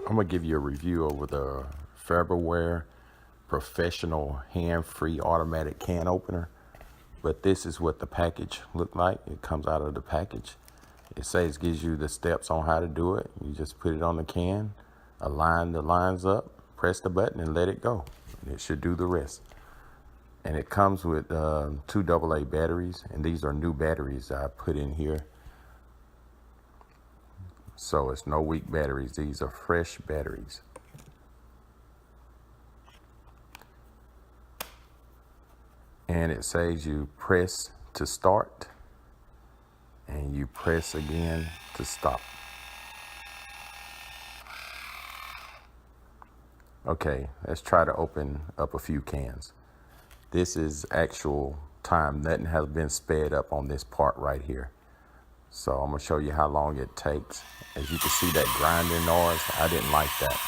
I'm gonna give you a review over the Farberware professional hand-free automatic can opener. But this is what the package looked like. It comes out of the package. It says, gives you the steps on how to do it. You just put it on the can, align the lines up, press the button and let it go. And it should do the rest. And it comes with 2 AA batteries, and these are new batteries I put in here. So it's no weak batteries. These are fresh batteries. And it says you press to start and you press again to stop. Okay, let's try to open up a few cans. This is actual time. Nothing has been sped up on this part right here. So I'm gonna show you how long it takes. As you can see, that grinding noise, I didn't like that.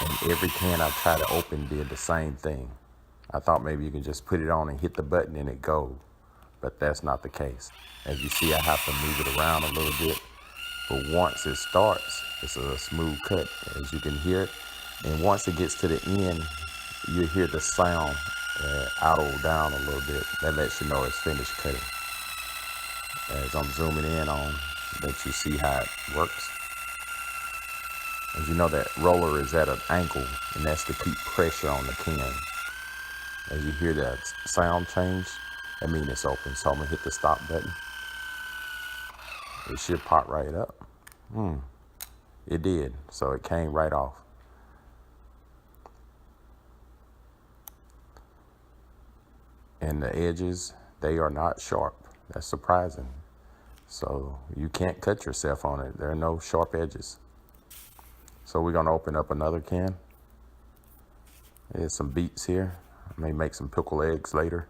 And every can I tried to open did the same thing. I thought maybe you can just put it on and hit the button and it goes, but that's not the case. As you see, I have to move it around a little bit, but once it starts, it's a smooth cut, as you can hear it. And once it gets to the end, you hear the sound idle down a little bit. That lets you know it's finished cutting. As I'm zooming in on, let you see how it works. As you know, that roller is at an angle, and that's to keep pressure on the can. As you hear that sound change, that means it's open. So I'm gonna hit the stop button. It should pop right up. It did, so it came right off. And the edges, they are not sharp. That's surprising. So you can't cut yourself on it. There are no sharp edges. So we're gonna open up another can. There's some beets here. I may make some pickled eggs later.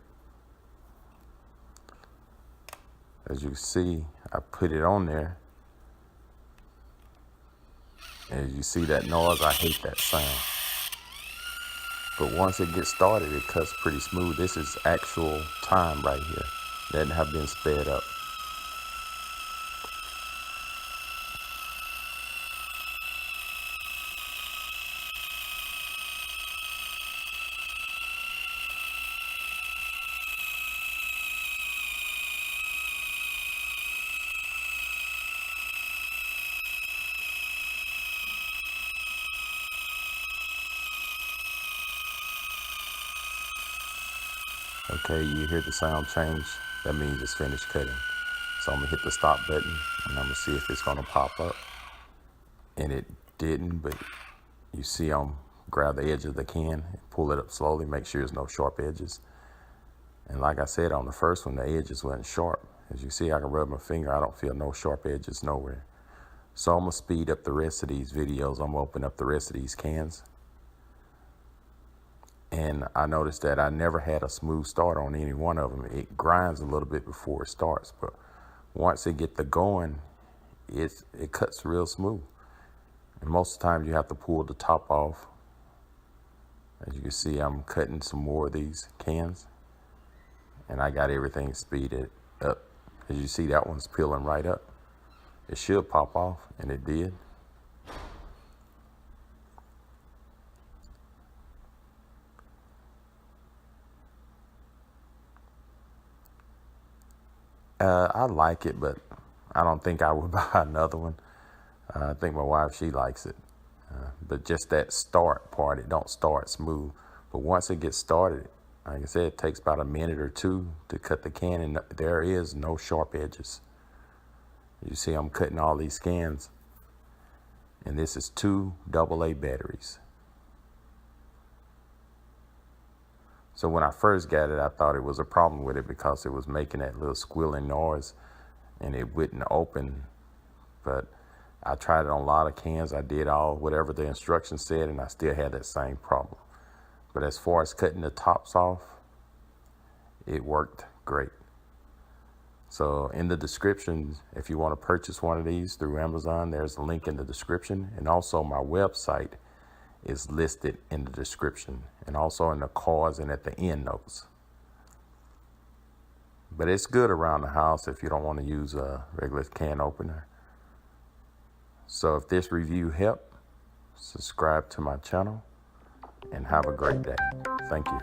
As you see, I put it on there. As you see that noise, I hate that sound. But once it gets started, it cuts pretty smooth. This is actual time right here. Doesn't have been sped up. Okay, you hear the sound change. That means it's finished cutting. So I'm gonna hit the stop button and I'm gonna see if it's gonna pop up. And it didn't, but you see I'm grab the edge of the can, pull it up slowly, make sure there's no sharp edges. And like I said, on the first one, the edges weren't sharp. As you see, I can rub my finger, I don't feel no sharp edges nowhere. So I'm gonna speed up the rest of these videos. I'm gonna open up the rest of these cans. And I noticed that I never had a smooth start on any one of them. It grinds a little bit before it starts, but once it gets the going, it cuts real smooth. And most of the time you have to pull the top off. As you can see, I'm cutting some more of these cans, and I got everything speeded up. As you see, that one's peeling right up. It should pop off, and it did. I like it, but I don't think I would buy another one. I think my wife, she likes it. But just that start part, it don't start smooth. But once it gets started, like I said, it takes about a minute or two to cut the can, and there is no sharp edges. You see I'm cutting all these cans, and this is 2 AA batteries. So when I first got it, I thought it was a problem with it because it was making that little squealing noise and it wouldn't open. But I tried it on a lot of cans. I did whatever the instructions said, and I still had that same problem. But as far as cutting the tops off, it worked great. So in the description, if you want to purchase one of these through Amazon, there's a link in the description. And also my website is listed in the description, and also in the cards and at the end notes. But it's good around the house if you don't want to use a regular can opener. So if this review helped, subscribe to my channel and have a great day. Thank you.